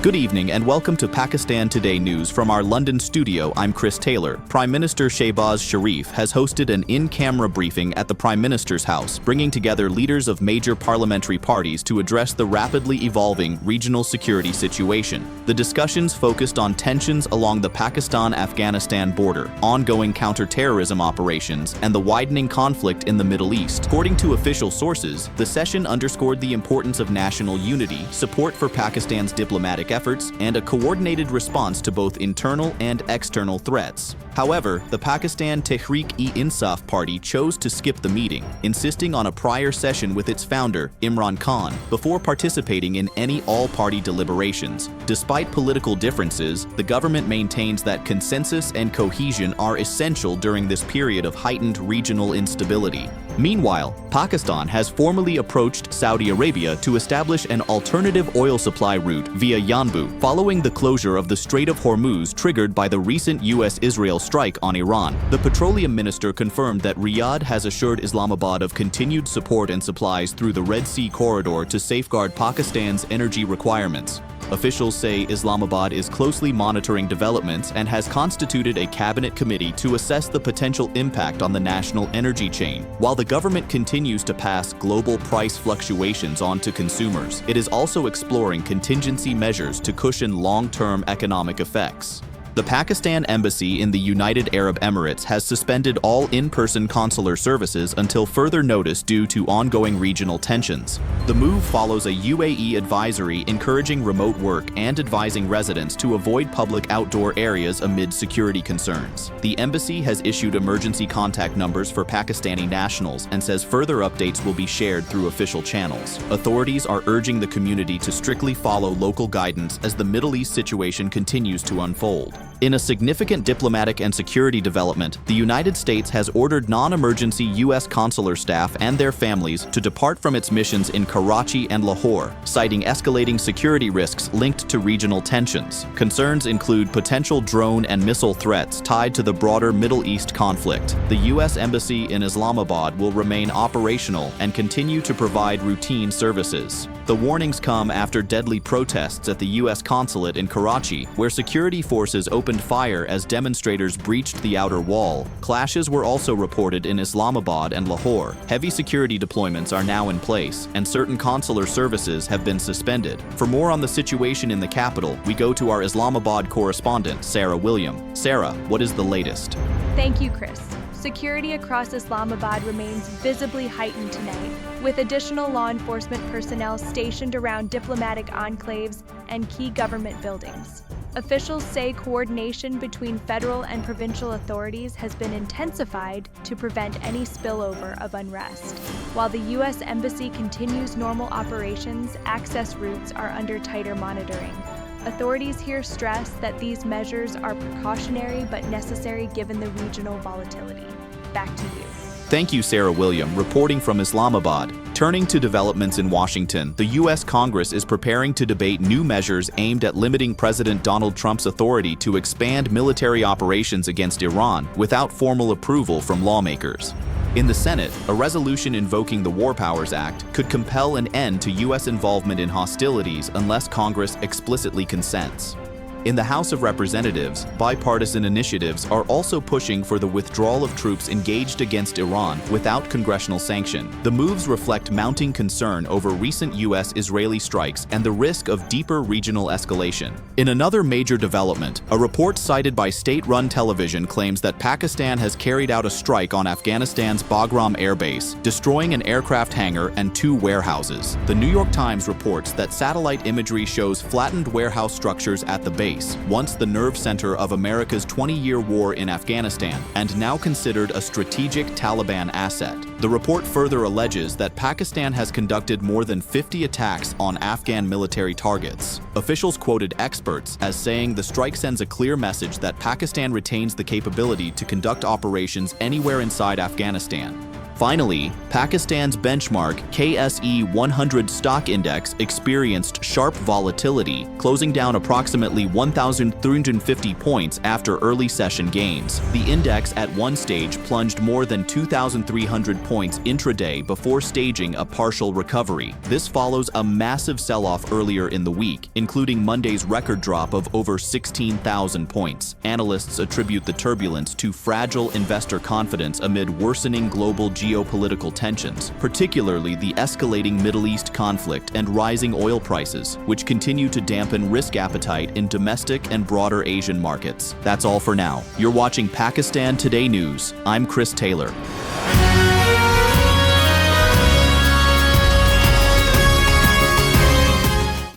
Good evening and welcome to Pakistan Today News from our London studio. I'm Chris Taylor. Prime Minister Shehbaz Sharif has hosted an in-camera briefing at the Prime Minister's house, bringing together leaders of major parliamentary parties to address the rapidly evolving regional security situation. The discussions focused on tensions along the Pakistan-Afghanistan border, ongoing counter-terrorism operations, and the widening conflict in the Middle East. According to official sources, the session underscored the importance of national unity, support for Pakistan's diplomatic efforts, and a coordinated response to both internal and external threats. However, the Pakistan Tehreek-e-Insaf party chose to skip the meeting, insisting on a prior session with its founder, Imran Khan, before participating in any all-party deliberations. Despite political differences, the government maintains that consensus and cohesion are essential during this period of heightened regional instability. Meanwhile, Pakistan has formally approached Saudi Arabia to establish an alternative oil supply route via Yanbu, following the closure of the Strait of Hormuz triggered by the recent US-Israel strike on Iran. The petroleum minister confirmed that Riyadh has assured Islamabad of continued support and supplies through the Red Sea corridor to safeguard Pakistan's energy requirements. Officials say Islamabad is closely monitoring developments and has constituted a cabinet committee to assess the potential impact on the national energy chain. While the government continues to pass global price fluctuations on to consumers, it is also exploring contingency measures to cushion long-term economic effects. The Pakistan Embassy in the United Arab Emirates has suspended all in-person consular services until further notice due to ongoing regional tensions. The move follows a UAE advisory encouraging remote work and advising residents to avoid public outdoor areas amid security concerns. The embassy has issued emergency contact numbers for Pakistani nationals and says further updates will be shared through official channels. Authorities are urging the community to strictly follow local guidance as the Middle East situation continues to unfold. In a significant diplomatic and security development, the United States has ordered non-emergency U.S. consular staff and their families to depart from its missions in Karachi and Lahore, citing escalating security risks linked to regional tensions. Concerns include potential drone and missile threats tied to the broader Middle East conflict. The U.S. Embassy in Islamabad will remain operational and continue to provide routine services. The warnings come after deadly protests at the U.S. consulate in Karachi, where security forces opened fire as demonstrators breached the outer wall. Clashes were also reported in Islamabad and Lahore. Heavy security deployments are now in place, and certain consular services have been suspended. For more on the situation in the capital, we go to our Islamabad correspondent, Sarah William. Sarah, what is the latest? Thank you, Chris. Security across Islamabad remains visibly heightened tonight, with additional law enforcement personnel stationed around diplomatic enclaves and key government buildings. Officials say coordination between federal and provincial authorities has been intensified to prevent any spillover of unrest. While the U.S. Embassy continues normal operations, access routes are under tighter monitoring. Authorities here stress that these measures are precautionary but necessary given the regional volatility. Back to you. Thank you, Sarah William, reporting from Islamabad. Turning to developments in Washington, the U.S. Congress is preparing to debate new measures aimed at limiting President Donald Trump's authority to expand military operations against Iran without formal approval from lawmakers. In the Senate, a resolution invoking the War Powers Act could compel an end to U.S. involvement in hostilities unless Congress explicitly consents. In the House of Representatives, bipartisan initiatives are also pushing for the withdrawal of troops engaged against Iran without congressional sanction. The moves reflect mounting concern over recent U.S.-Israeli strikes and the risk of deeper regional escalation. In another major development, a report cited by state-run television claims that Pakistan has carried out a strike on Afghanistan's Bagram Air Base, destroying an aircraft hangar and 2 warehouses. The New York Times reports that satellite imagery shows flattened warehouse structures at the base, once the nerve center of America's 20-year war in Afghanistan, and now considered a strategic Taliban asset. The report further alleges that Pakistan has conducted more than 50 attacks on Afghan military targets. Officials quoted experts as saying the strike sends a clear message that Pakistan retains the capability to conduct operations anywhere inside Afghanistan. Finally, Pakistan's benchmark KSE 100 stock index experienced sharp volatility, closing down approximately 1,350 points after early session gains. The index at one stage plunged more than 2,300 points intraday before staging a partial recovery. This follows a massive sell-off earlier in the week, including Monday's record drop of over 16,000 points. Analysts attribute the turbulence to fragile investor confidence amid worsening global geopolitical tensions, particularly the escalating Middle East conflict and rising oil prices, which continue to dampen risk appetite in domestic and broader Asian markets. That's all for now. You're watching Pakistan Today News. I'm Chris Taylor.